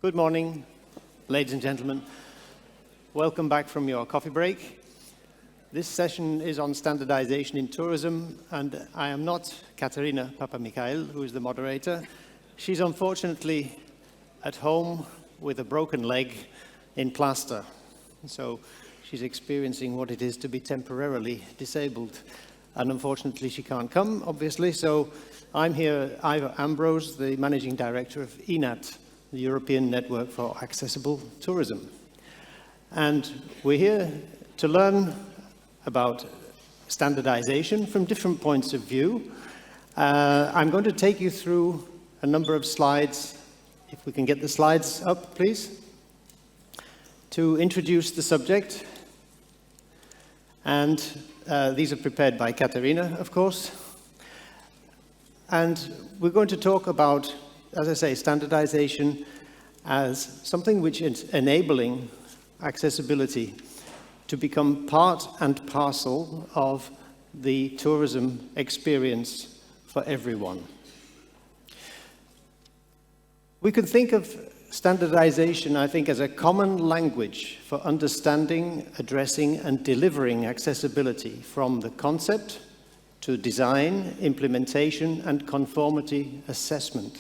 Good morning, ladies and gentlemen. Welcome back from your coffee break. This session is on standardization in tourism, and I am not Katerina Papamikael, who is the moderator. She's unfortunately at home with a broken leg in plaster. So she's experiencing what it is to be temporarily disabled. And unfortunately, she can't come, obviously. So I'm here, Ivor Ambrose, the Managing Director of ENAT, the European Network for Accessible Tourism. And we're here to learn about standardization from different points of view. I'm going to take you through a number of slides. If we can get the slides up, please, to introduce the subject. And these are prepared by Katerina, of course. And we're going to talk about, as I say, standardization as something which is enabling accessibility to become part and parcel of the tourism experience for everyone. We can think of standardization, I think, as a common language for understanding, addressing, and delivering accessibility from the concept to design, implementation, and conformity assessment.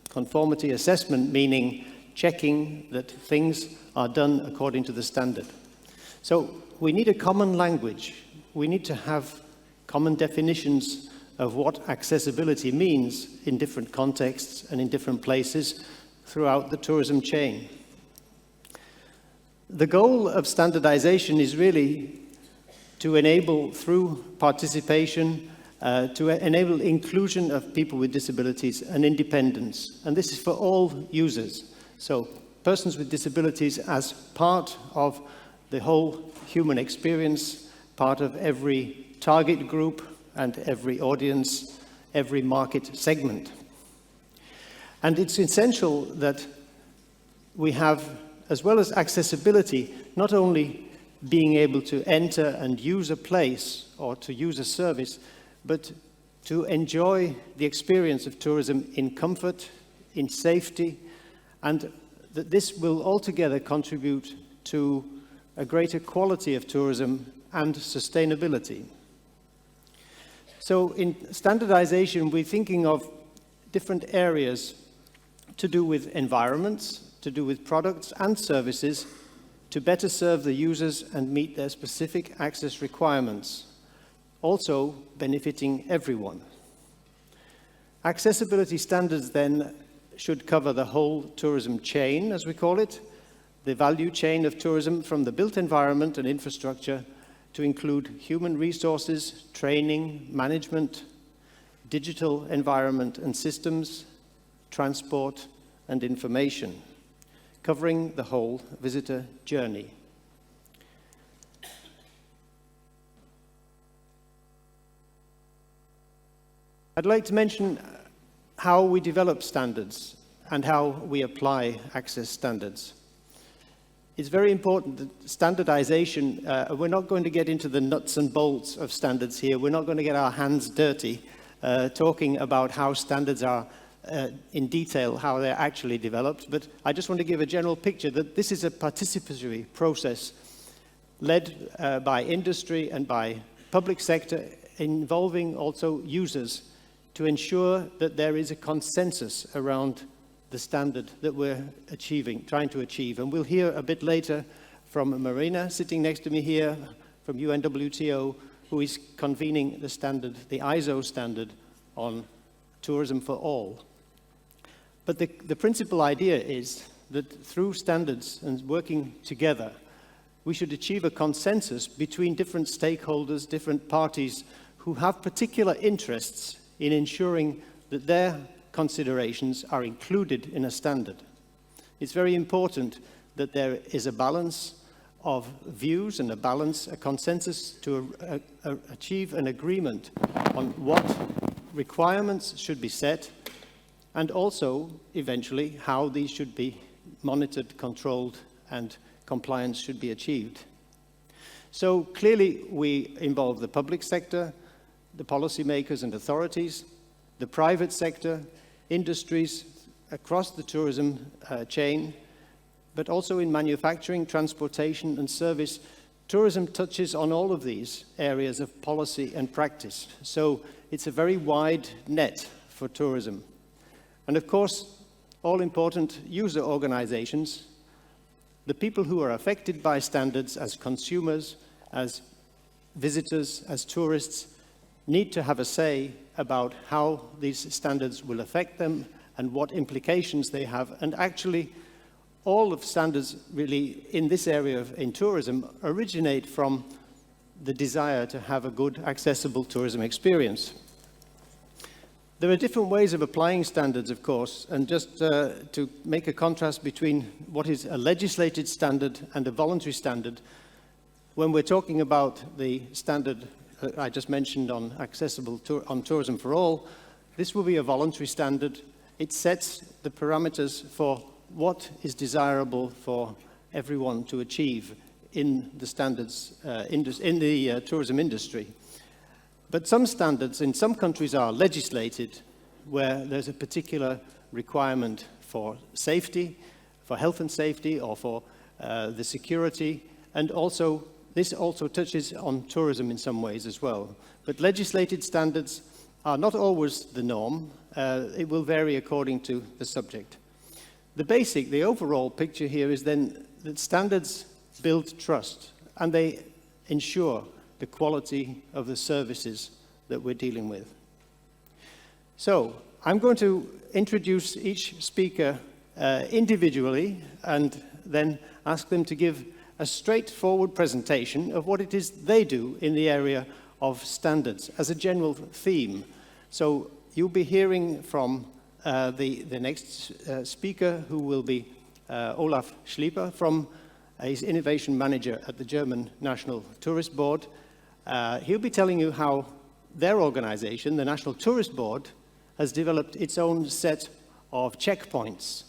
Conformity assessment meaning checking that things are done according to the standard. So we need a common language. We need to have common definitions of what accessibility means in different contexts and in different places throughout the tourism chain. The goal of standardization is really to enable, through participation, to enable inclusion of people with disabilities and independence. And this is for all users. So persons with disabilities as part of the whole human experience, part of every target group and every audience, every market segment. And it's essential that we have, as well as accessibility, not only being able to enter and use a place or to use a service, but to enjoy the experience of tourism in comfort, in safety, and that this will altogether contribute to a greater quality of tourism and sustainability. So in standardization, we're thinking of different areas to do with environments, to do with products and services to better serve the users and meet their specific access requirements, also benefiting everyone. Accessibility standards then should cover the whole tourism chain, as we call it, the value chain of tourism from the built environment and infrastructure to include human resources, training, management, digital environment and systems, transport and information, covering the whole visitor journey. I'd like to mention how we develop standards and how we apply access standards. It's very important that standardization, we're not going to get into the nuts and bolts of standards here. We're not going to get our hands dirty talking about how standards are in detail, how they're actually developed. But I just want to give a general picture that this is a participatory process led by industry and by public sector, involving also users to ensure that there is a consensus around the standard that we're trying to achieve. And we'll hear a bit later from Marina, sitting next to me here, from UNWTO, who is convening the standard, the ISO standard on tourism for all. But the principal idea is that through standards and working together, we should achieve a consensus between different stakeholders, different parties who have particular interests in ensuring that their considerations are included in a standard. It's very important that there is a balance of views and a consensus to achieve an agreement on what requirements should be set and also, eventually, how these should be monitored, controlled, and compliance should be achieved. So clearly, we involve the public sector, the policymakers and authorities, the private sector, industries, across the tourism chain, but also in manufacturing, transportation, and service. Tourism touches on all of these areas of policy and practice. So it's a very wide net for tourism. And of course, all important user organizations, the people who are affected by standards as consumers, as visitors, as tourists, need to have a say about how these standards will affect them and what implications they have. And actually, all of standards really in this area in tourism originate from the desire to have a good, accessible tourism experience. There are different ways of applying standards, of course, and just to make a contrast between what is a legislated standard and a voluntary standard, when we're talking about the standard I just mentioned on accessible on tourism for all, this will be a voluntary standard. It sets the parameters for what is desirable for everyone to achieve in the standards, in the tourism industry. But some standards in some countries are legislated, where there's a particular requirement for safety, for health and safety, or for the security, and also this also touches on tourism in some ways as well. But legislated standards are not always the norm. It will vary according to the subject. The overall picture here is then that standards build trust, and they ensure the quality of the services that we're dealing with. So I'm going to introduce each speaker individually and then ask them to give a straightforward presentation of what it is they do in the area of standards as a general theme. So you'll be hearing from the next speaker, who will be Olaf Schlieper, he's Innovation Manager at the German National Tourist Board. He'll be telling you how their organization, the National Tourist Board, has developed its own set of checkpoints.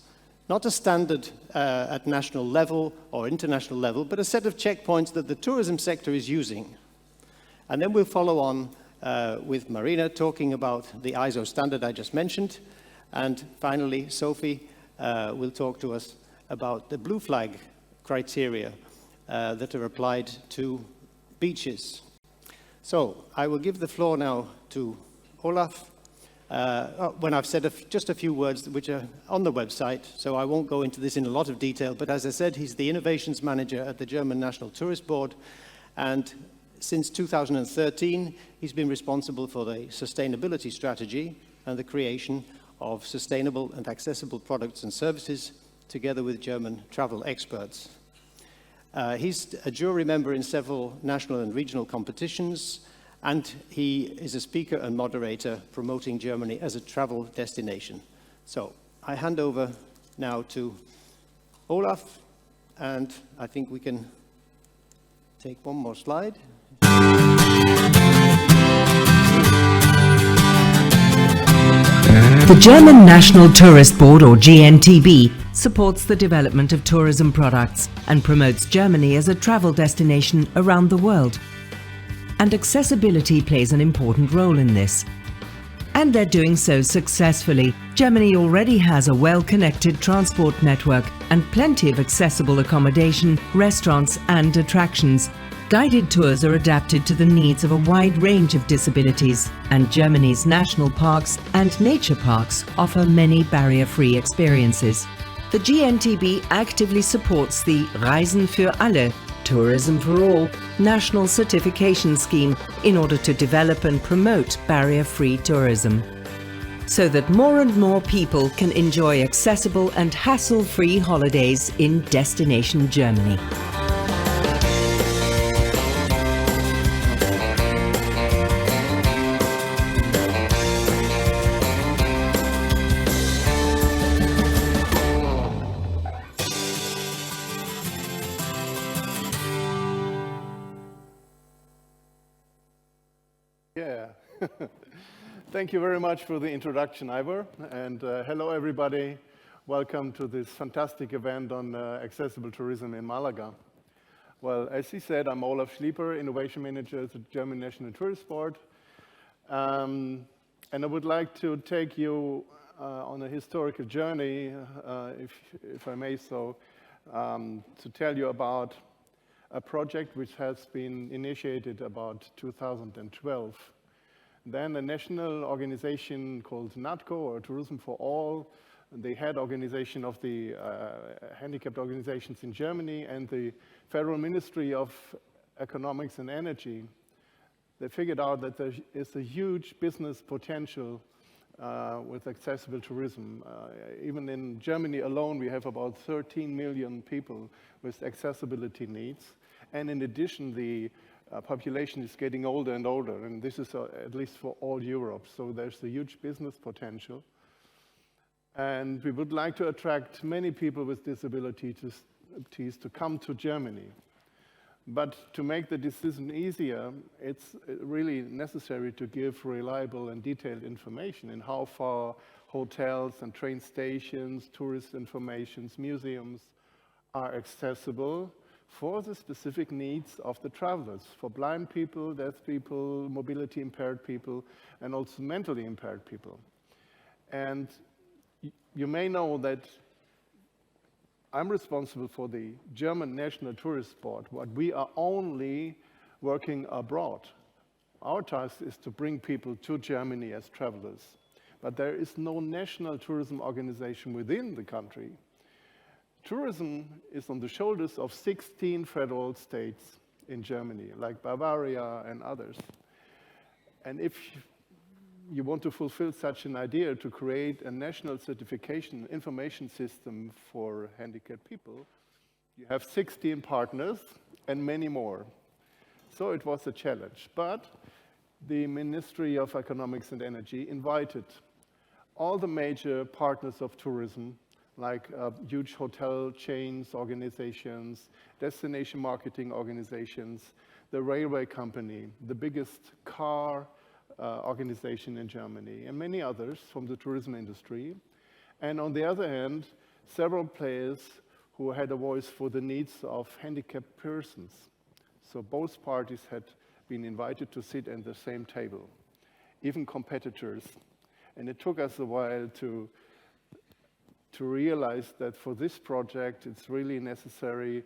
Not a standard at national level or international level, but a set of checkpoints that the tourism sector is using. And then we'll follow on with Marina talking about the ISO standard I just mentioned. And finally, Sophie will talk to us about the blue flag criteria that are applied to beaches. So I will give the floor now to Olaf. When I've said just a few words which are on the website, so I won't go into this in a lot of detail, but as I said, he's the Innovations Manager at the German National Tourist Board, and since 2013, he's been responsible for the sustainability strategy and the creation of sustainable and accessible products and services together with German travel experts. He's a jury member in several national and regional competitions, and he is a speaker and moderator promoting Germany as a travel destination. So I hand over now to Olaf, and I think we can take one more slide. The German National Tourist Board, or GNTB, supports the development of tourism products and promotes Germany as a travel destination around the world. And accessibility plays an important role in this. And they're doing so successfully. Germany already has a well-connected transport network and plenty of accessible accommodation, restaurants and attractions. Guided tours are adapted to the needs of a wide range of disabilities, and Germany's national parks and nature parks offer many barrier-free experiences. The GNTB actively supports the Reisen für alle, Tourism for All, national certification scheme in order to develop and promote barrier-free tourism, so that more and more people can enjoy accessible and hassle-free holidays in destination Germany. Thank you very much for the introduction, Ivor, and hello everybody. Welcome to this fantastic event on accessible tourism in Malaga. Well, as he said, I'm Olaf Schlieper, Innovation Manager at the German National Tourist Board, and I would like to take you on a historical journey, if I may so, to tell you about a project which has been initiated about 2012. Then a national organization called NATCO, or Tourism for All, the head organization of the handicapped organizations in Germany, and the Federal Ministry of Economics and Energy, they figured out that there is a huge business potential with accessible tourism. Even in Germany alone, we have about 13 million people with accessibility needs. And in addition, the population is getting older and older, and this is at least for all Europe. So there's a huge business potential. And we would like to attract many people with disabilities to come to Germany. But to make the decision easier, it's really necessary to give reliable and detailed information in how far hotels and train stations, tourist informations, museums are accessible for the specific needs of the travelers, for blind people, deaf people, mobility impaired people, and also mentally impaired people. And you may know that I'm responsible for the German National Tourist Board, but we are only working abroad. Our task is to bring people to Germany as travelers. But there is no national tourism organization within the country. Tourism is on the shoulders of 16 federal states in Germany, like Bavaria and others. And if you want to fulfill such an idea to create a national certification information system for handicapped people, you have 16 partners and many more. So it was a challenge. But the Ministry of Economics and Energy invited all the major partners of tourism, like huge hotel chains, organizations, destination marketing organizations, the railway company, the biggest car organization in Germany, and many others from the tourism industry. And on the other hand, several players who had a voice for the needs of handicapped persons. So both parties had been invited to sit at the same table, even competitors. And it took us a while to realize that for this project, it's really necessary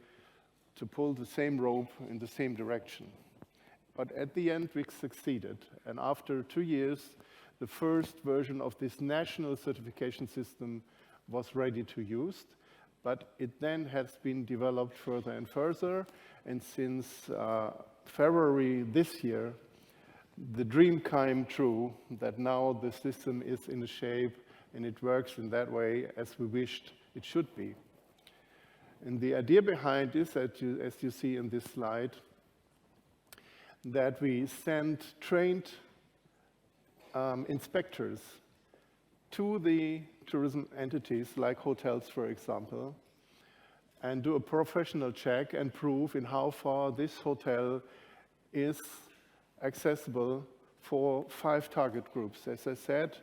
to pull the same rope in the same direction. But at the end, we succeeded. And after 2 years, the first version of this national certification system was ready to use. But it then has been developed further and further. And since February this year, the dream came true that now the system is in a shape and it works in that way as we wished it should be. And the idea behind this, as you see in this slide, that we send trained inspectors to the tourism entities, like hotels, for example, and do a professional check and prove in how far this hotel is accessible for 5 target groups. As I said,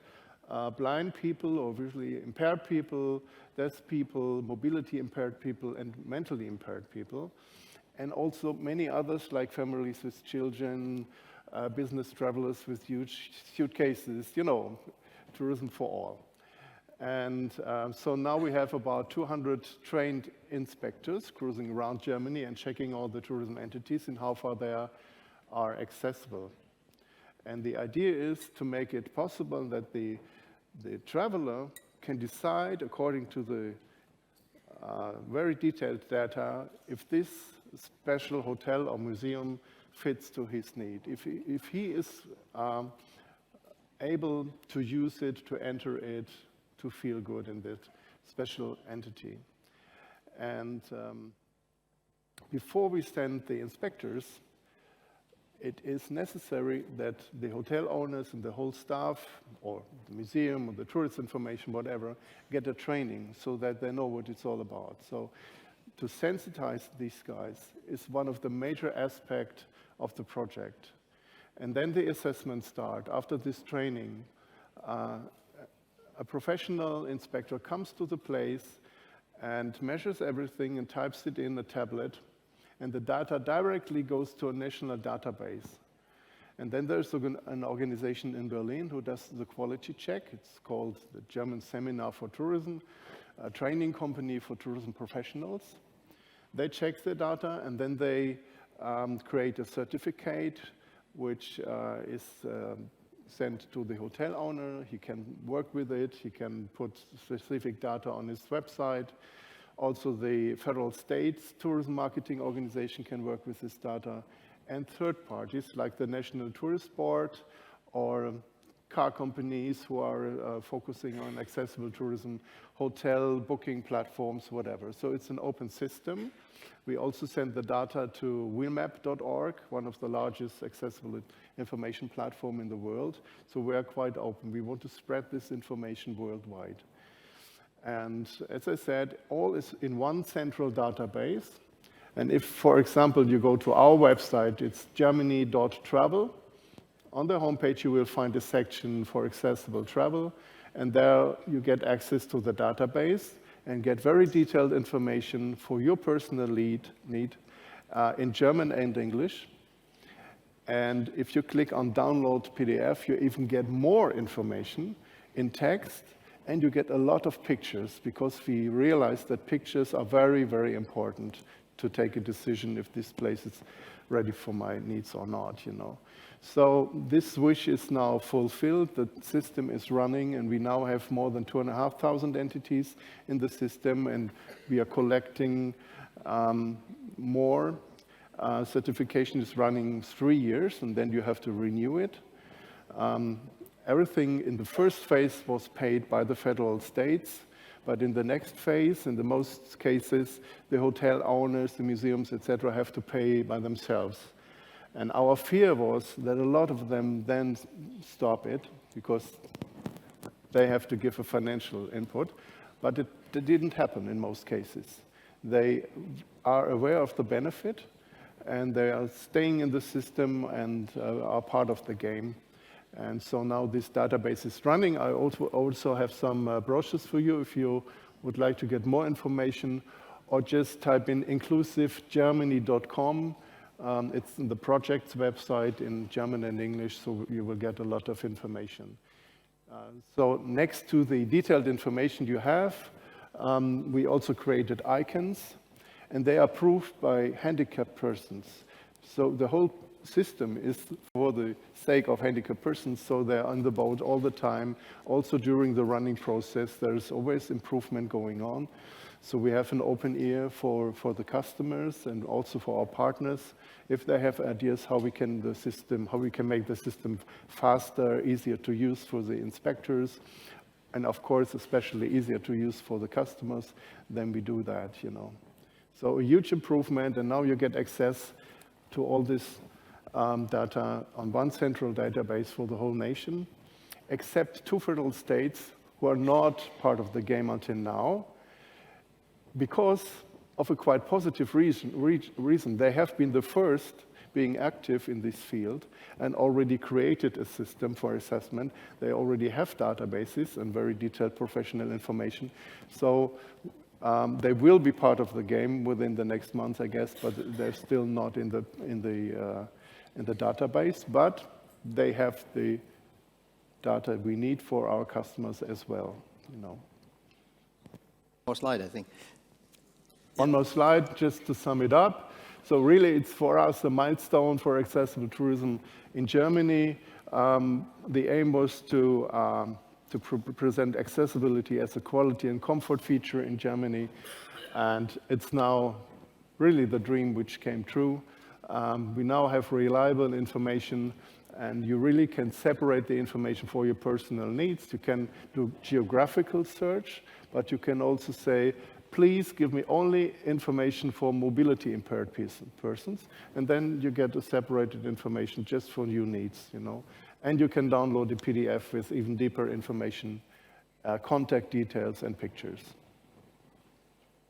blind people or visually impaired people, deaf people, mobility impaired people, and mentally impaired people. And also many others, like families with children, business travelers with huge suitcases, you know, tourism for all. And so now we have about 200 trained inspectors cruising around Germany and checking all the tourism entities and how far they are accessible. And the idea is to make it possible that the traveler can decide, according to the very detailed data, if this special hotel or museum fits to his need, if he is able to use it, to enter it, to feel good in that special entity. And before we send the inspectors, it is necessary that the hotel owners and the whole staff, or the museum, or the tourist information, whatever, get a training so that they know what it's all about. So to sensitize these guys is one of the major aspects of the project. And then the assessment start. After this training, a professional inspector comes to the place and measures everything and types it in a tablet, and the data directly goes to a national database. And then there's an organization in Berlin who does the quality check. It's called the German Seminar for Tourism, a training company for tourism professionals. They check the data, and then they create a certificate which is sent to the hotel owner. He can work with it. He can put specific data on his website. Also, the federal states tourism marketing organization can work with this data. And third parties like the National Tourist Board or car companies who are focusing on accessible tourism, hotel booking platforms, whatever. So it's an open system. We also send the data to wheelmap.org, one of the largest accessible information platform in the world. So we are quite open. We want to spread this information worldwide. And as I said, all is in one central database. And if, for example, you go to our website, it's germany.travel. On the homepage, you will find a section for accessible travel. And there you get access to the database and get very detailed information for your personal need in German and English. And if you click on download PDF, you even get more information in text, and you get a lot of pictures, because we realize that pictures are very, very important to take a decision if this place is ready for my needs or not, you know. So this wish is now fulfilled. The system is running, and we now have more than 2,500 entities in the system, and we are collecting more. Certification is running 3 years, and then you have to renew it. Everything in the first phase was paid by the federal states, but in the next phase, in the most cases, the hotel owners, the museums, etc., have to pay by themselves. And our fear was that a lot of them then stop it because they have to give a financial input, but it didn't happen in most cases. They are aware of the benefit, and they are staying in the system and are part of the game. And so now this database is running. I also have some brochures for you if you would like to get more information, or just type in inclusivegermany.com. It's in the project's website in German and English, so you will get a lot of information. So next to the detailed information you have, we also created icons, and they are approved by handicapped persons. So the whole system is for the sake of handicapped persons, so they're on the boat all the time. Also during the running process, there's always improvement going on. So we have an open ear for the customers and also for our partners. If they have ideas how we can make the system faster, easier to use for the inspectors, and of course, especially easier to use for the customers, then we do that, you know. So a huge improvement, and now you get access to all this data on one central database for the whole nation, except 2 federal states who are not part of the game until now, because of a quite positive reason. They have been the first being active in this field and already created a system for assessment. They already have databases and very detailed professional information. So they will be part of the game within the next month, I guess, but they're still not in the database. But they have the data we need for our customers as well, you know. More slide, I think. One more slide, just to sum it up. So really, it's for us a milestone for accessible tourism in Germany. The aim was to present accessibility as a quality and comfort feature in Germany, and it's now really the dream which came true. We now have reliable information, and you really can separate the information for your personal needs. You can do geographical search, but you can also say, please give me only information for mobility impaired persons, and then you get a separated information just for your needs, you know. And you can download a PDF with even deeper information, contact details and pictures.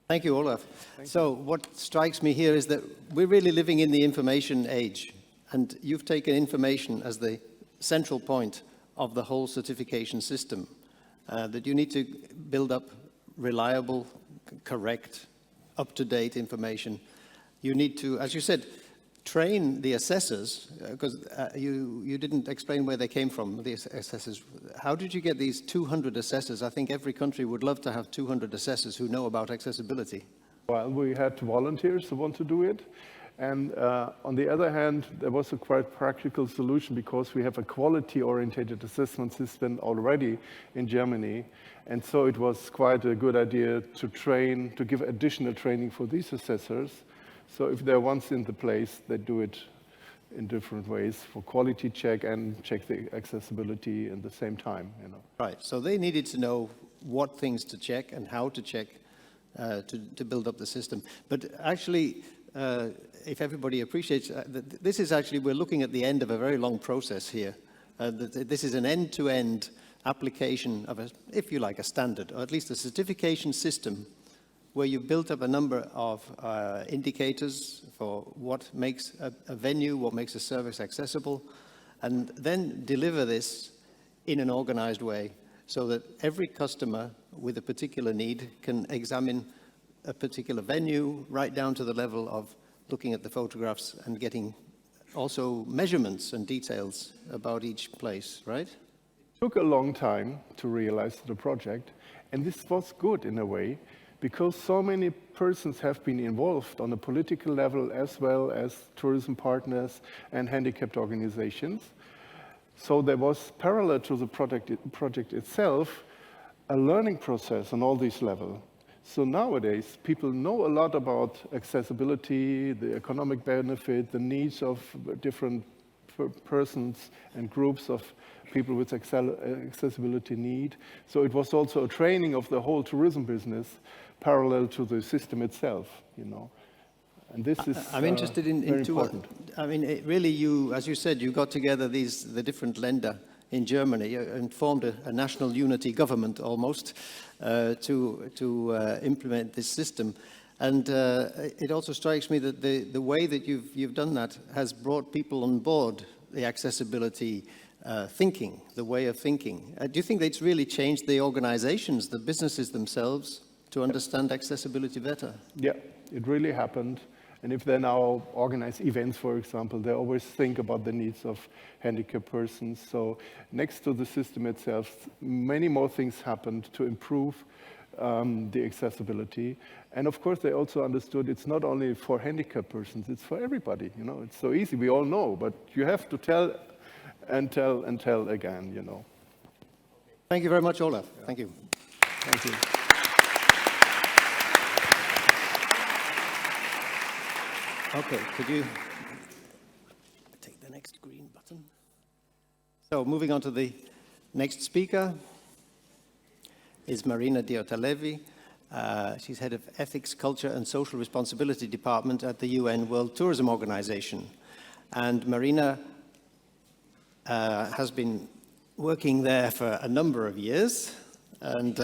Thank you, Olaf. So what strikes me here is that we're really living in the information age, and you've taken information as the central point of the whole certification system, that you need to build up reliable, correct, up-to-date information. You need to, as you said, train the assessors, because you didn't explain where they came from, the assessors. How did you get these 200 assessors? I think every country would love to have 200 assessors who know about accessibility. Well, we had volunteers who want to do it. And on the other hand, there was a quite practical solution because we have a quality-oriented assessment system already in Germany. And so it was quite a good idea to train, to give additional training for these assessors. So if they're once in the place, they do it in different ways for quality check and check the accessibility at the same time. You know. Right, so they needed to know what things to check and how to check to build up the system. But actually, if everybody appreciates, this is actually, we're looking at the end of a very long process here. This is an end-to-end application of, if you like, a standard, or at least a certification system where you've built up a number of indicators for what makes a venue, what makes a service accessible, and then deliver this in an organized way so that every customer with a particular need can examine a particular venue right down to the level of looking at the photographs and getting also measurements and details about each place, right? It took a long time to realize the project, and this was good in a way, because so many persons have been involved on a political level as well as tourism partners and handicapped organizations. So there was, parallel to the project itself, a learning process on all these levels. So nowadays, people know a lot about accessibility, the economic benefit, the needs of different persons and groups of people with accessibility need. So it was also a training of the whole tourism business parallel to the system itself, you know. And this is I'm interested in two. Important. I mean, really, you, as you said, you got together the different Länder in Germany and formed a national unity government almost to implement this system. And it also strikes me that the way that you've done that has brought people on board the accessibility thinking, the way of thinking. Do you think that it's really changed the organizations, the businesses themselves, to understand accessibility better? Yeah, it really happened. And if they now organize events, for example, they always think about the needs of handicapped persons. So next to the system itself, many more things happened to improve the accessibility. And of course, they also understood it's not only for handicapped persons, it's for everybody. You know, it's so easy, we all know, but you have to tell and tell and tell again, you know. Thank you very much, Olaf. Yeah. Thank you. Thank you. Okay, could you take the next green button? So moving on to the next speaker is Marina Diotallevi. She's head of Ethics, Culture and Social Responsibility Department at the UN World Tourism Organization. And Marina has been working there for a number of years, and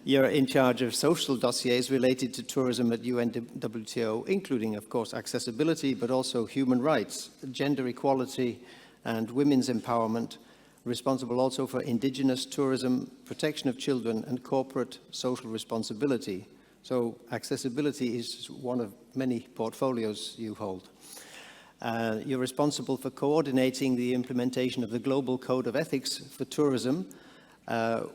you're in charge of social dossiers related to tourism at UNWTO, including, of course, accessibility, but also human rights, gender equality, and women's empowerment, responsible also for indigenous tourism, protection of children, and corporate social responsibility. So accessibility is one of many portfolios you hold. You're responsible for coordinating the implementation of the Global Code of Ethics for Tourism,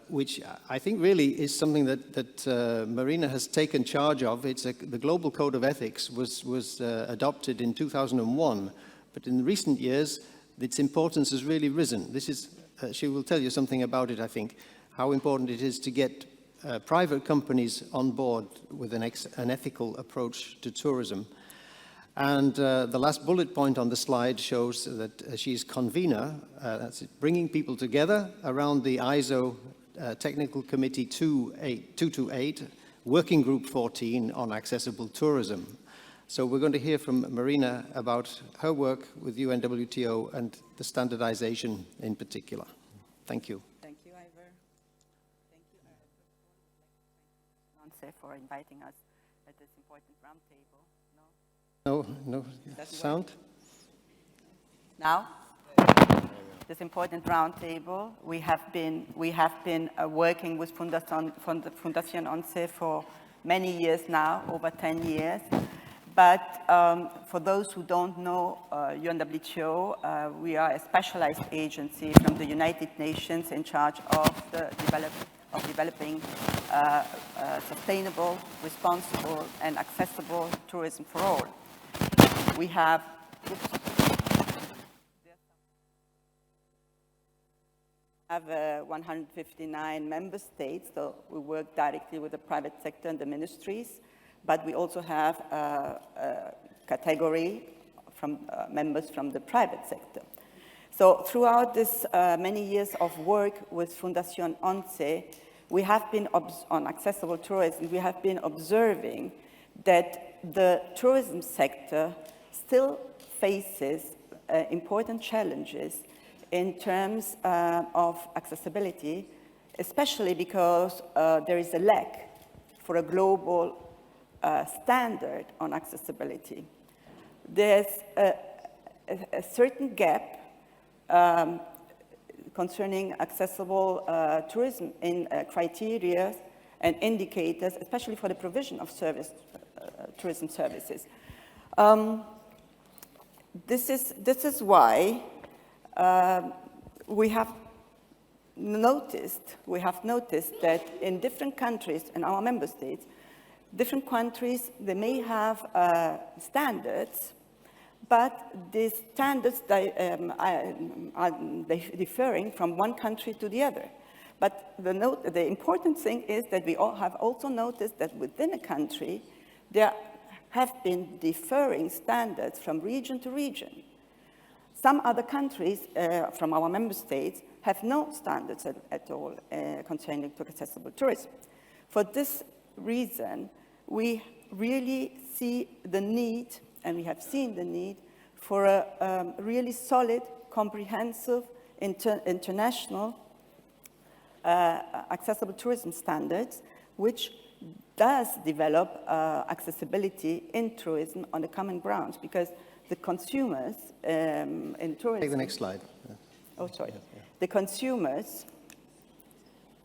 which I think really is something that Marina has taken charge of. The Global Code of Ethics was adopted in 2001, but in recent years, its importance has really risen. This is, she will tell you something about it, I think, how important it is to get private companies on board with an ethical approach to tourism. And the last bullet point on the slide shows that she's convener, that's it, bringing people together around the ISO Technical Committee 228, Working Group 14 on Accessible Tourism. So we're going to hear from Marina about her work with UNWTO and the standardization in particular. Thank you. Thank you, Ivor. Thank you, Ivor, for inviting us at this important roundtable. No sound? Now, this important roundtable, we have been working with Fundación ONCE for many years now, over 10 years. But for those who don't know UNWTO, we are a specialized agency from the United Nations in charge of developing sustainable, responsible, and accessible tourism for all. We have 159 member states, so we work directly with the private sector and the ministries, but we also have a category from members from the private sector. So throughout this many years of work with Fundación 11, we have been, on accessible tourism, we have been observing that the tourism sector still faces important challenges in terms of accessibility, especially because there is a lack for a global standard on accessibility. There's a certain gap concerning accessible tourism in criteria and indicators, especially for the provision of tourism services. This is why we have noticed that in different countries, in our member states, different countries, they may have standards, but these standards are differing from one country to the other. But the important thing is that we all have also noticed that within a country, there have been differing standards from region to region. Some other countries from our member states have no standards at all concerning accessible tourism. For this reason, we really see the need, and we have seen the need, for a really solid, comprehensive, international accessible tourism standards, which does develop accessibility in tourism on the common grounds, because the consumers in tourism... Take the next slide. Oh, sorry. Yeah. The consumers,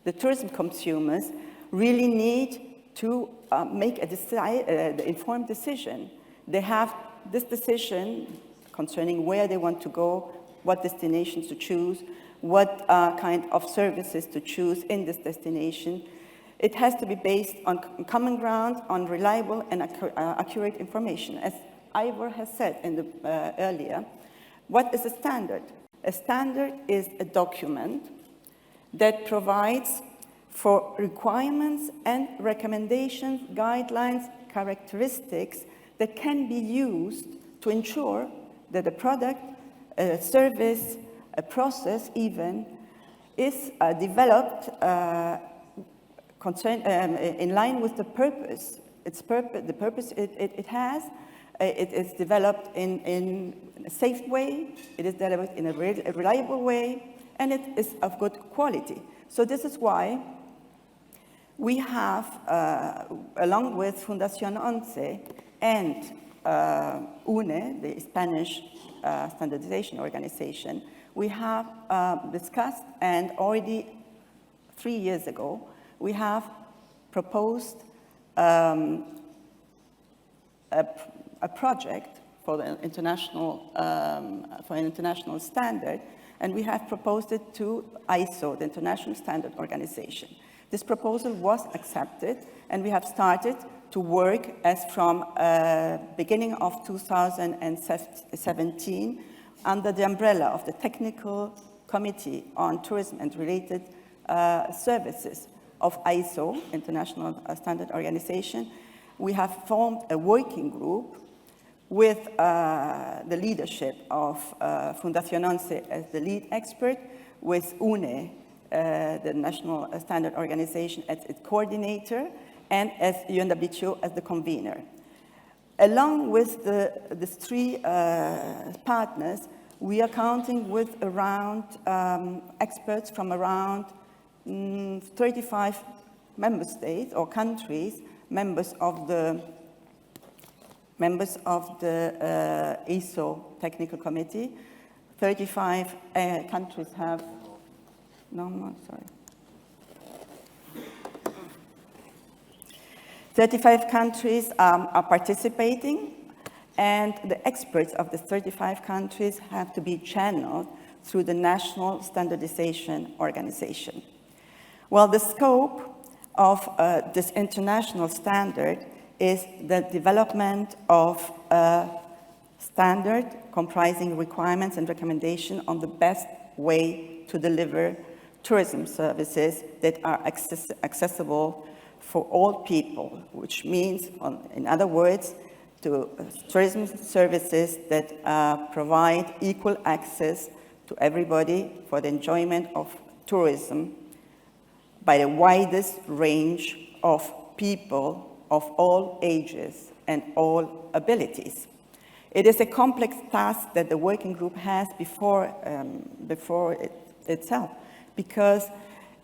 the tourism consumers, really need to make the informed decision. They have this decision concerning where they want to go, what destinations to choose, what kind of services to choose in this destination. It has to be based on common ground, on reliable and accurate information. As Ivor has said earlier, what is a standard? A standard is a document that provides for requirements and recommendations, guidelines, characteristics that can be used to ensure that a product, a service, a process even, is developed in line with the purpose. The purpose it has. It is developed in a safe way, it is developed in a reliable way, and it is of good quality. So this is why we have, along with Fundación 11 and UNE, the Spanish standardization organization, we have discussed, and already 3 years ago, we have proposed a project for the international, for an international standard, and we have proposed it to ISO, the International Standard Organization. This proposal was accepted, and we have started to work as from beginning of 2017 under the umbrella of the Technical Committee on Tourism and Related Services of ISO, International Standard Organization. We have formed a working group with the leadership of Fundación 11 as the lead expert, with UNE, the National Standard Organization, as its coordinator, and as UNWTO as the convener. Along with these three partners, we are counting with around experts from around 35 member states or countries, members of the ISO Technical Committee. 35 countries have, no more, sorry. 35 countries are participating and the experts of the 35 countries have to be channeled through the National Standardization Organization. Well, the scope of this international standard is the development of a standard comprising requirements and recommendations on the best way to deliver tourism services that are accessible for all people, which means, in other words, to tourism services that provide equal access to everybody for the enjoyment of tourism by the widest range of people of all ages and all abilities. It is a complex task that the working group has before itself, because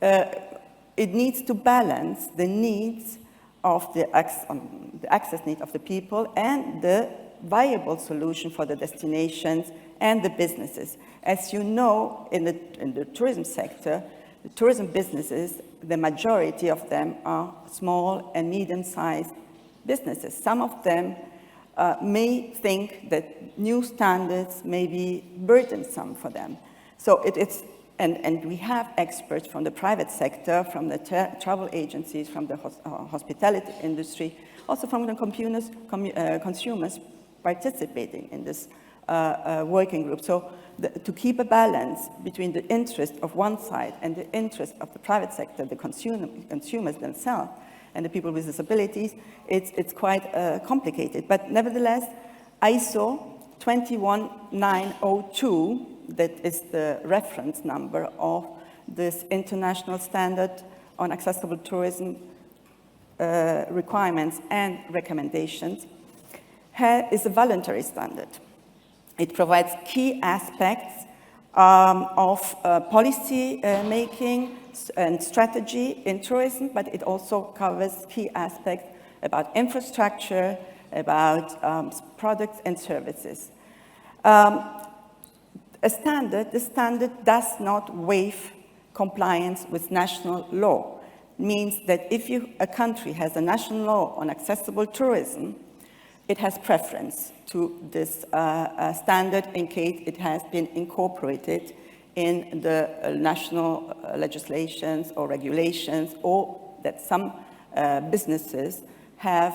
it needs to balance the needs of the access need of the people and the viable solution for the destinations and the businesses. As you know, in the tourism sector, the tourism businesses, the majority of them are small and medium-sized businesses. Some of them may think that new standards may be burdensome for them. So and we have experts from the private sector, from the travel agencies, from the hospitality industry, also from the consumers participating in this working group. So to keep a balance between the interest of one side and the interest of the private sector, the consumers themselves, and the people with disabilities, it's quite complicated. But nevertheless, ISO 21902, that is the reference number of this international standard on accessible tourism requirements and recommendations, is a voluntary standard. It provides key aspects of policy making and strategy in tourism, but it also covers key aspects about infrastructure, about products and services. This standard does not waive compliance with national law. It means that if a country has a national law on accessible tourism, it has preference to this standard in case it has been incorporated in the national legislations or regulations, or that some businesses have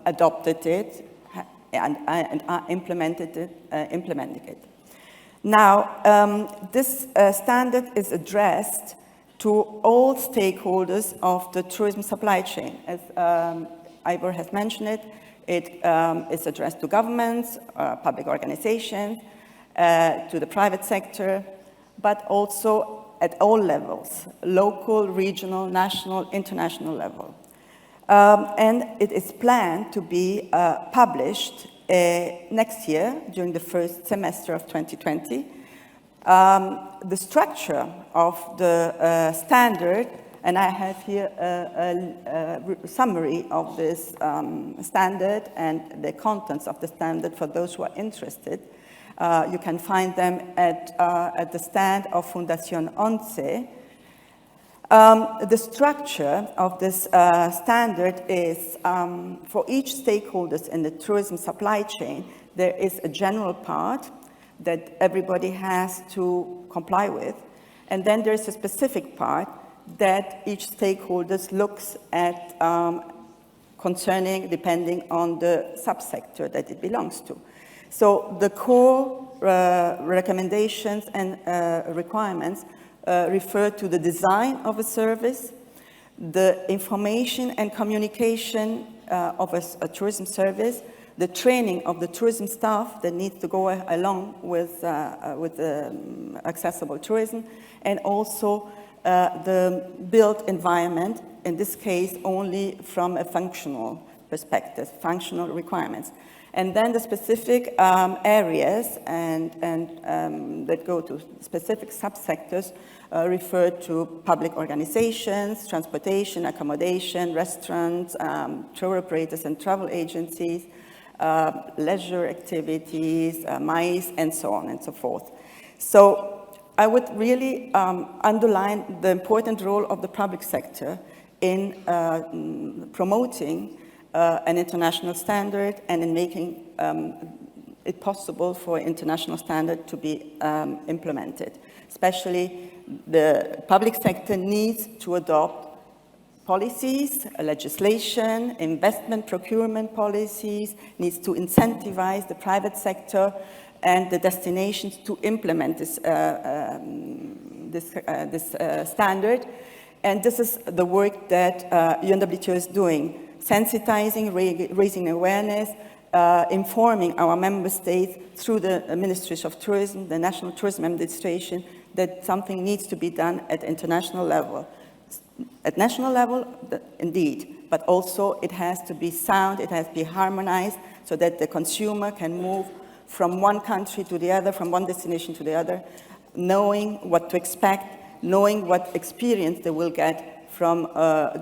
adopted it and are implementing it. Now, this standard is addressed to all stakeholders of the tourism supply chain. As Ivor has mentioned it, it is addressed to governments, public organizations, to the private sector, but also at all levels, local, regional, national, international level. And it is planned to be published next year, during the first semester of 2020. The structure of the standard, and I have here a summary of this standard and the contents of the standard for those who are interested. You can find them at the stand of Fundación 11. The structure of this standard is, for each stakeholders in the tourism supply chain, there is a general part that everybody has to comply with, and then there's a specific part that each stakeholders looks at concerning, depending on the subsector that it belongs to. So the core recommendations and requirements refer to the design of a service, the information and communication of a tourism service, the training of the tourism staff that needs to go along with accessible tourism, and also the built environment, in this case only from a functional perspective, functional requirements. And then the specific areas that go to specific subsectors refer to public organizations, transportation, accommodation, restaurants, tour operators and travel agencies, leisure activities, MICE, and so on and so forth. So I would really underline the important role of the public sector in promoting an international standard and in making it possible for international standard to be implemented. Especially the public sector needs to adopt policies, legislation, investment procurement policies, needs to incentivize the private sector and the destinations to implement this standard. And this is the work that UNWTO is doing, sensitizing, raising awareness, informing our member states through the Ministries of Tourism, the National Tourism Administration, that something needs to be done at international level. At national level, indeed, but also it has to be sound, it has to be harmonized so that the consumer can move from one country to the other, from one destination to the other, knowing what to expect, knowing what experience they will get from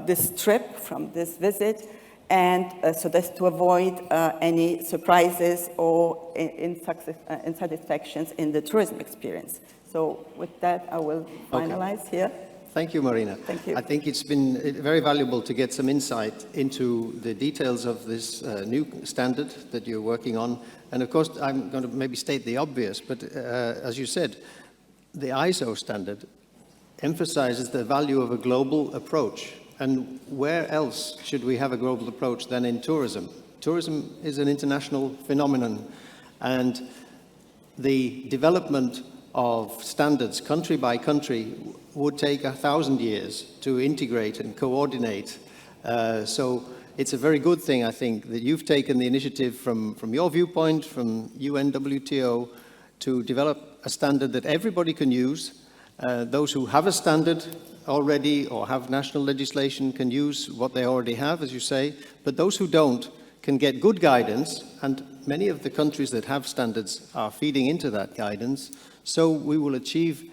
this trip, from this visit, and so that's to avoid any surprises or insatisfactions in the tourism experience. So with that, I will finalize here. Thank you, Marina. Thank you. I think it's been very valuable to get some insight into the details of this new standard that you're working on. And of course, I'm going to maybe state the obvious, but as you said, the ISO standard emphasizes the value of a global approach. And where else should we have a global approach than in tourism? Tourism is an international phenomenon, and the development of standards country by country would take 1,000 years to integrate and coordinate. So it's a very good thing, I think, that you've taken the initiative from your viewpoint, from UNWTO, to develop a standard that everybody can use. Those who have a standard already or have national legislation can use what they already have, as you say, but those who don't can get good guidance, and many of the countries that have standards are feeding into that guidance. So we will achieve,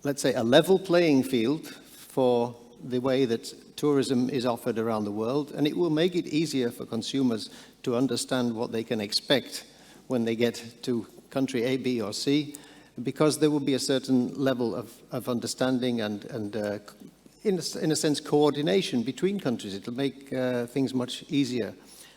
let's say, a level playing field for the way that tourism is offered around the world, and it will make it easier for consumers to understand what they can expect when they get to country A, B, or C, because there will be a certain level of understanding and in a sense, coordination between countries. It'll make things much easier.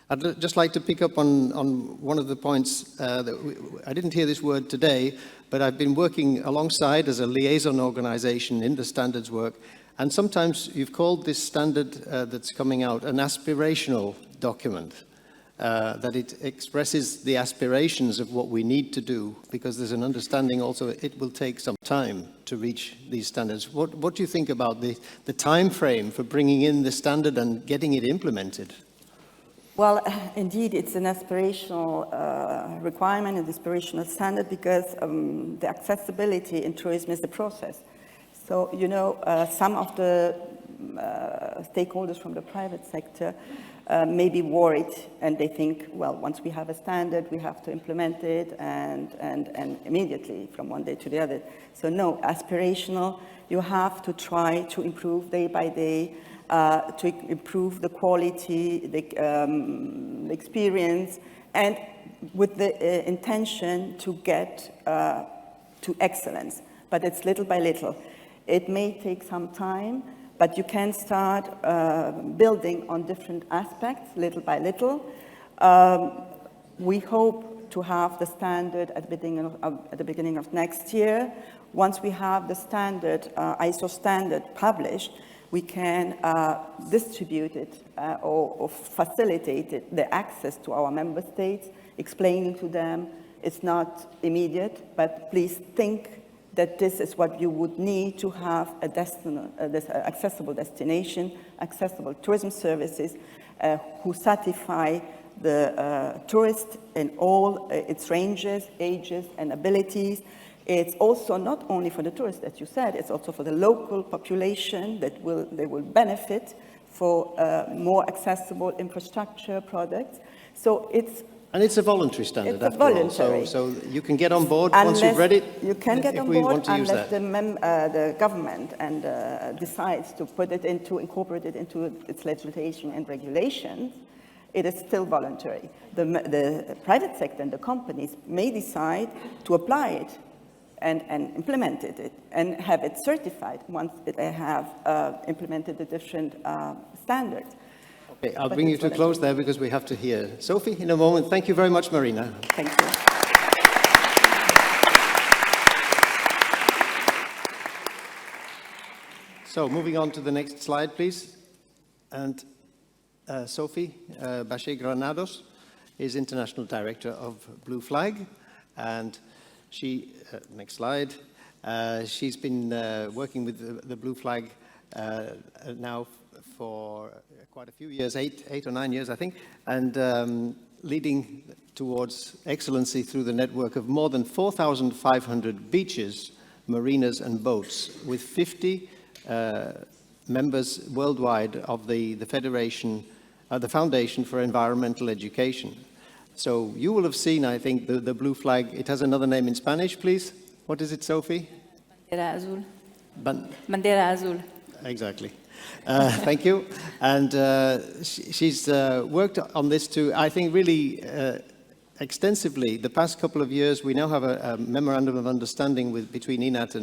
I'd just like to pick up on one of the points I didn't hear this word today, but I've been working alongside as a liaison organization in the standards work, and sometimes you've called this standard that's coming out an aspirational document, that it expresses the aspirations of what we need to do, because there's an understanding also it will take some time to reach these standards. What do you think about the time frame for bringing in the standard and getting it implemented? Well, indeed, it's an aspirational requirement, an aspirational standard, because the accessibility in tourism is a process. So, you know, some of the stakeholders from the private sector may be worried, and they think, well, once we have a standard, we have to implement it and immediately from one day to the other. So no, aspirational, you have to try to improve day by day, to improve the quality, the experience, and with the intention to get to excellence. But it's little by little. It may take some time, but you can start building on different aspects, little by little. We hope to have the standard at the beginning of next year. Once we have the standard, ISO standard published, we can distribute it or facilitate it, the access to our member states, explaining to them it's not immediate, but please think that this is what you would need to have this accessible destination, accessible tourism services who satisfy the tourist in all its ranges, ages, and abilities. It's also not only for the tourists, as you said, it's also for the local population that they will benefit for more accessible infrastructure products. So it's And it's a voluntary standard, it's after voluntary. all. So you can get on board once you've read it. You can get on we board want to use unless that. the government and decides to incorporate it into its legislation and regulations. It is still voluntary. The private sector and the companies may decide to apply it and implement it and have it certified once they have implemented the different standards. Okay, I'll bring you to a close there because we have to hear Sophie in a moment. Thank you very much, Marina. Thank you. So moving on to the next slide, please. And Sophie Bachet Granados is International Director of Blue Flag. And she, next slide, she's been working with the Blue Flag now for quite a few years, eight or 9 years, I think, and leading towards excellency through the network of more than 4,500 beaches, marinas, and boats, with 50 members worldwide of the Federation, the Foundation for Environmental Education. So you will have seen, I think, the Blue Flag. It has another name in Spanish, please. What is it, Sophie? Bandera azul. Bandera azul. Exactly. Thank you. And she's worked on this too, I think, really extensively. The past couple of years, we now have a memorandum of understanding between ENAT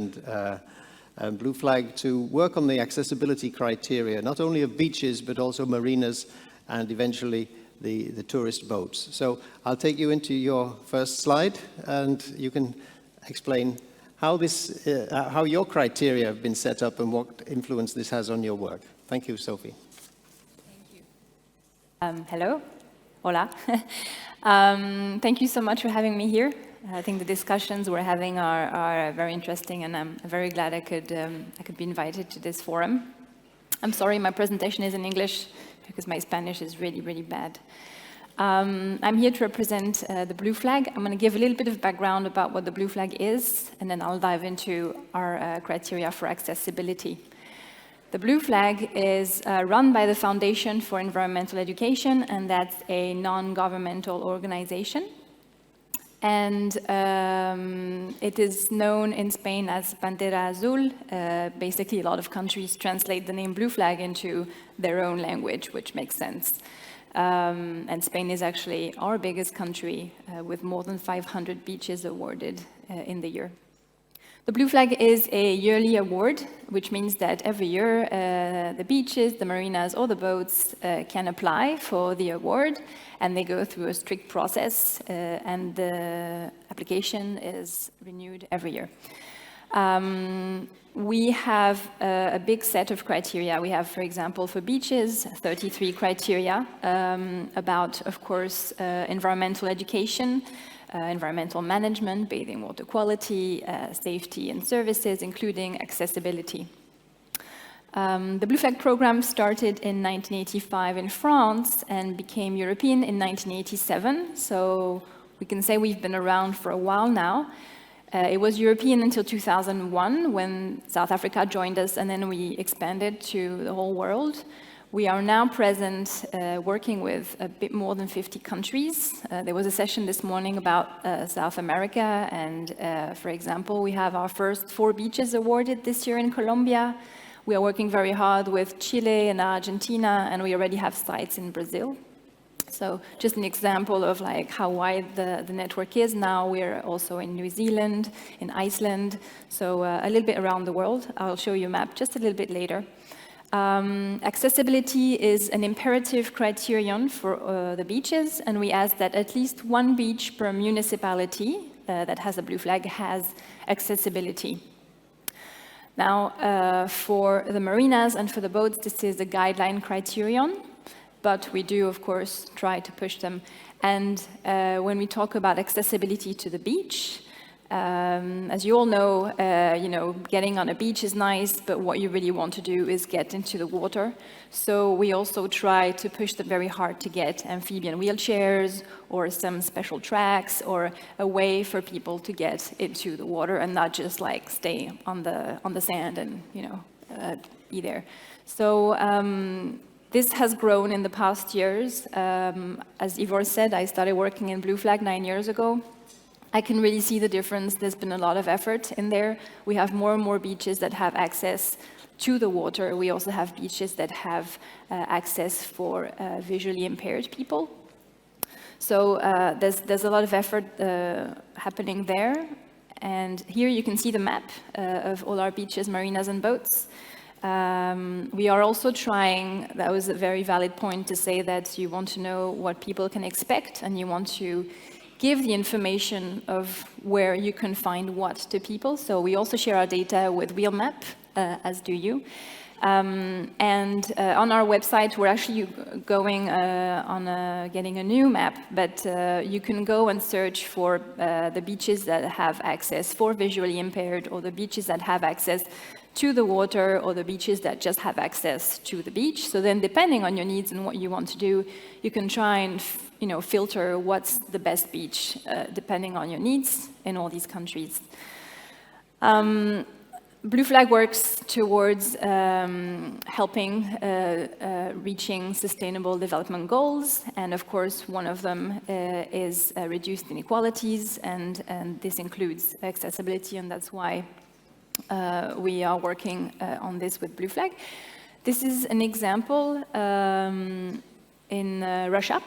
and Blue Flag to work on the accessibility criteria, not only of beaches, but also marinas and eventually the tourist boats. So I'll take you into your first slide and you can explain how your criteria have been set up and what influence this has on your work. Thank you, Sophie. Thank you. Hello. Hola. Thank you so much for having me here. I think the discussions we're having are very interesting, and I'm very glad I could be invited to this forum. I'm sorry my presentation is in English because my Spanish is really, really bad. I'm here to represent the Blue Flag. I'm going to give a little bit of background about what the Blue Flag is, and then I'll dive into our criteria for accessibility. The Blue Flag is run by the Foundation for Environmental Education, and that's a non-governmental organization. And it is known in Spain as Bandera Azul. Basically, a lot of countries translate the name Blue Flag into their own language, which makes sense. And Spain is actually our biggest country with more than 500 beaches awarded in the year. The Blue Flag is a yearly award, which means that every year the beaches, the marinas, or the boats can apply for the award, and they go through a strict process, and the application is renewed every year. We have a big set of criteria. We have, for example, for beaches, 33 criteria about, of course, environmental education, environmental management, bathing water quality, safety and services, including accessibility. The Blue Flag program started in 1985 in France and became European in 1987. So we can say we've been around for a while now. It was European until 2001 when South Africa joined us, and then we expanded to the whole world. We are now present working with a bit more than 50 countries. There was a session this morning about South America, and for example, we have our first 4 beaches awarded this year in Colombia. We are working very hard with Chile and Argentina, and we already have sites in Brazil. So just an example of like how wide the network is now. We're also in New Zealand, in Iceland, so a little bit around the world. I'll show you a map just a little bit later. Accessibility is an imperative criterion for the beaches, and we ask that at least 1 beach per municipality that has a Blue Flag has accessibility. Now, for the marinas and for the boats, this is a guideline criterion, but we do, of course, try to push them. And when we talk about accessibility to the beach, as you all know, getting on a beach is nice, but what you really want to do is get into the water. So we also try to push them very hard to get amphibian wheelchairs or some special tracks or a way for people to get into the water and not just like stay on the sand and be there. So this has grown in the past years. As Ivor said, I started working in Blue Flag 9 years ago. I can really see the difference. There's been a lot of effort in there. We have more and more beaches that have access to the water. We also have beaches that have access for visually impaired people. So there's a lot of effort happening there. And here you can see the map of all our beaches, marinas, and boats. We are also trying, that was a very valid point, to say that you want to know what people can expect and you want to give the information of where you can find what to people. So we also share our data with Wheelmap, as do you. On our website, we're actually going on getting a new map, but you can go and search for the beaches that have access for visually impaired, or the beaches that have access to the water, or the beaches that just have access to the beach. So then, depending on your needs and what you want to do, you can try and filter what's the best beach, depending on your needs in all these countries. Blue Flag works towards helping reaching sustainable development goals, and of course one of them is reduced inequalities, and this includes accessibility, and that's why we are working on this with Blue Flag. This is an example in Russia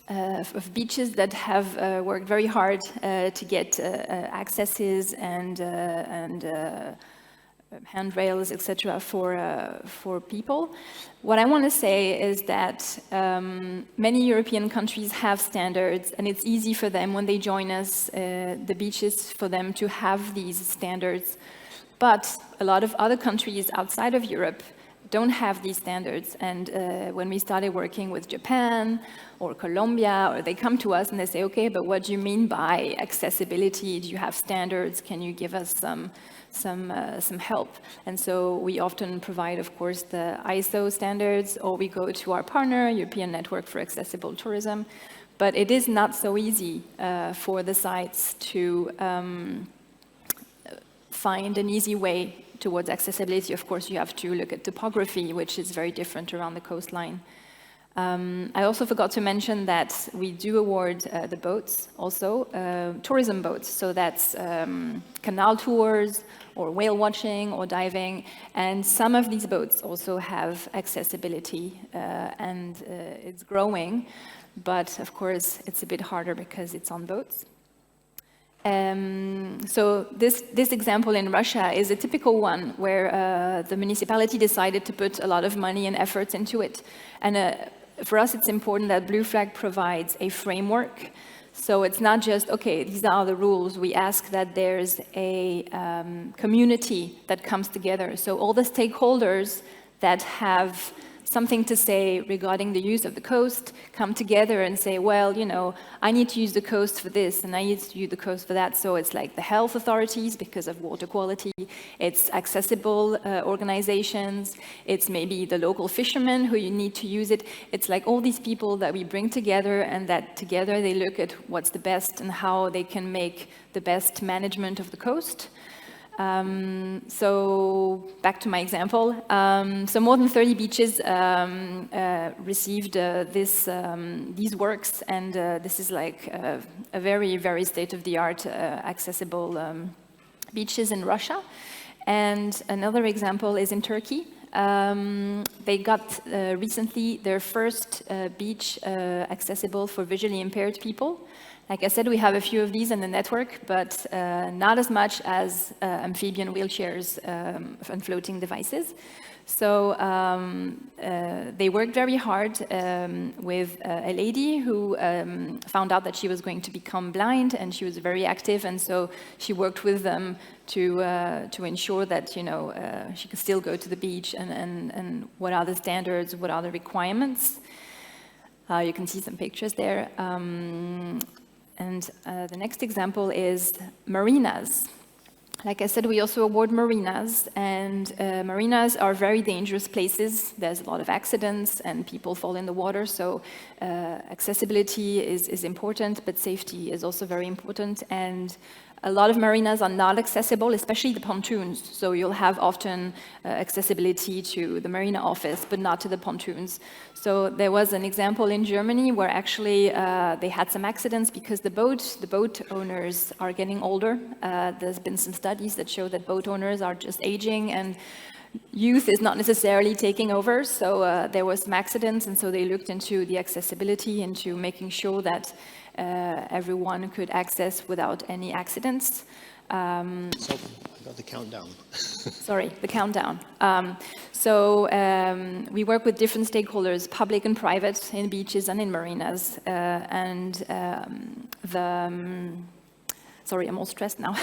of beaches that have worked very hard to get accesses and handrails, etc., for people. What I want to say is that many European countries have standards, and it's easy for them when they join us, the beaches, for them to have these standards. But a lot of other countries outside of Europe don't have these standards, and when we started working with Japan or Colombia, or they come to us and they say, okay, but what do you mean by accessibility? Do you have standards? Can you give us some help? And so we often provide, of course, the ISO standards, or we go to our partner, European Network for Accessible Tourism. But it is not so easy for the sites to find an easy way towards accessibility. Of course, you have to look at topography, which is very different around the coastline. I also forgot to mention that we do award the boats also, tourism boats. So that's canal tours, or whale watching, or diving. And some of these boats also have accessibility, and it's growing. But of course, it's a bit harder because it's on boats. So this example in Russia is a typical one where the municipality decided to put a lot of money and efforts into it. And for us, it's important that Blue Flag provides a framework. So it's not just, okay, these are the rules. We ask that there's a community that comes together. So all the stakeholders that have something to say regarding the use of the coast come together and say, well, I need to use the coast for this, and I need to use the coast for that. So it's like the health authorities because of water quality, it's accessible organizations, it's maybe the local fishermen who you need to use it. It's like all these people that we bring together, and that together they look at what's the best and how they can make the best management of the coast. So back to my example. So more than 30 beaches received these works, and this is like a very, very state-of-the-art accessible beaches in Russia. And another example is in Turkey. They got recently their first beach accessible for visually impaired people. Like I said, we have a few of these in the network, but not as much as amphibian wheelchairs and floating devices. So they worked very hard with a lady who found out that she was going to become blind, and she was very active, and so she worked with them to ensure that she could still go to the beach, and what are the standards, what are the requirements. You can see some pictures there. And the next example is marinas. Like I said, we also award marinas, and marinas are very dangerous places. There's a lot of accidents and people fall in the water, so accessibility is important, but safety is also very important. And a lot of marinas are not accessible, especially the pontoons. So you'll have often accessibility to the marina office, but not to the pontoons. So there was an example in Germany where actually they had some accidents because the boat owners are getting older. There's been some studies that show that boat owners are just aging, and youth is not necessarily taking over. So there was some accidents, and so they looked into the accessibility, into making sure that everyone could access without any accidents. So, got the countdown. Sorry, the countdown. We work with different stakeholders, public and private, in beaches and in marinas. Sorry, I'm all stressed now.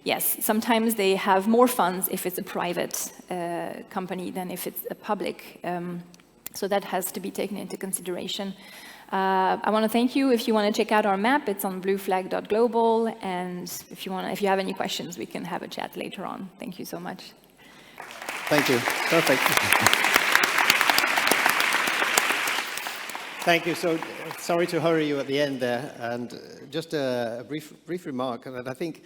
Yes, sometimes they have more funds if it's a private company than if it's a public. So that has to be taken into consideration. I want to thank you. If you want to check out our map, it's on blueflag.global. And if you have any questions, we can have a chat later on. Thank you so much. Thank you. Perfect. Thank you. So sorry to hurry you at the end there. And just a brief remark that I think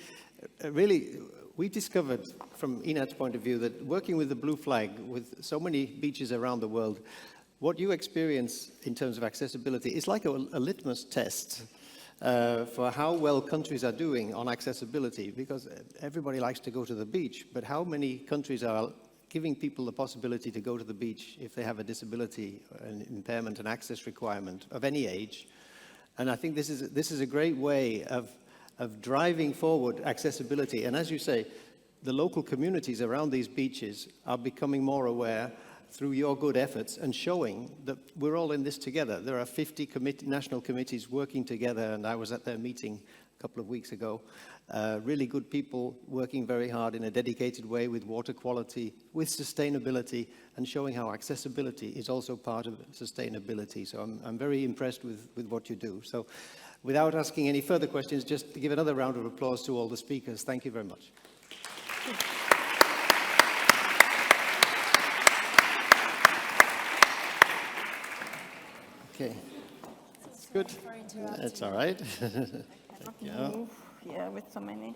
really we discovered from ENAT's point of view that working with the Blue Flag, with so many beaches around the world, what you experience in terms of accessibility is like a litmus test for how well countries are doing on accessibility, because everybody likes to go to the beach, but how many countries are giving people the possibility to go to the beach if they have a disability, an impairment, an access requirement of any age. And I think this is a great way of driving forward accessibility. And as you say, the local communities around these beaches are becoming more aware through your good efforts and showing that we're all in this together. There are 50 national committees working together, and I was at their meeting a couple of weeks ago. Really good people working very hard in a dedicated way with water quality, with sustainability, and showing how accessibility is also part of sustainability. So I'm very impressed with what you do. So without asking any further questions, just give another round of applause to all the speakers. Thank you very much. Okay, that's good. That's all right. Yeah, with so many.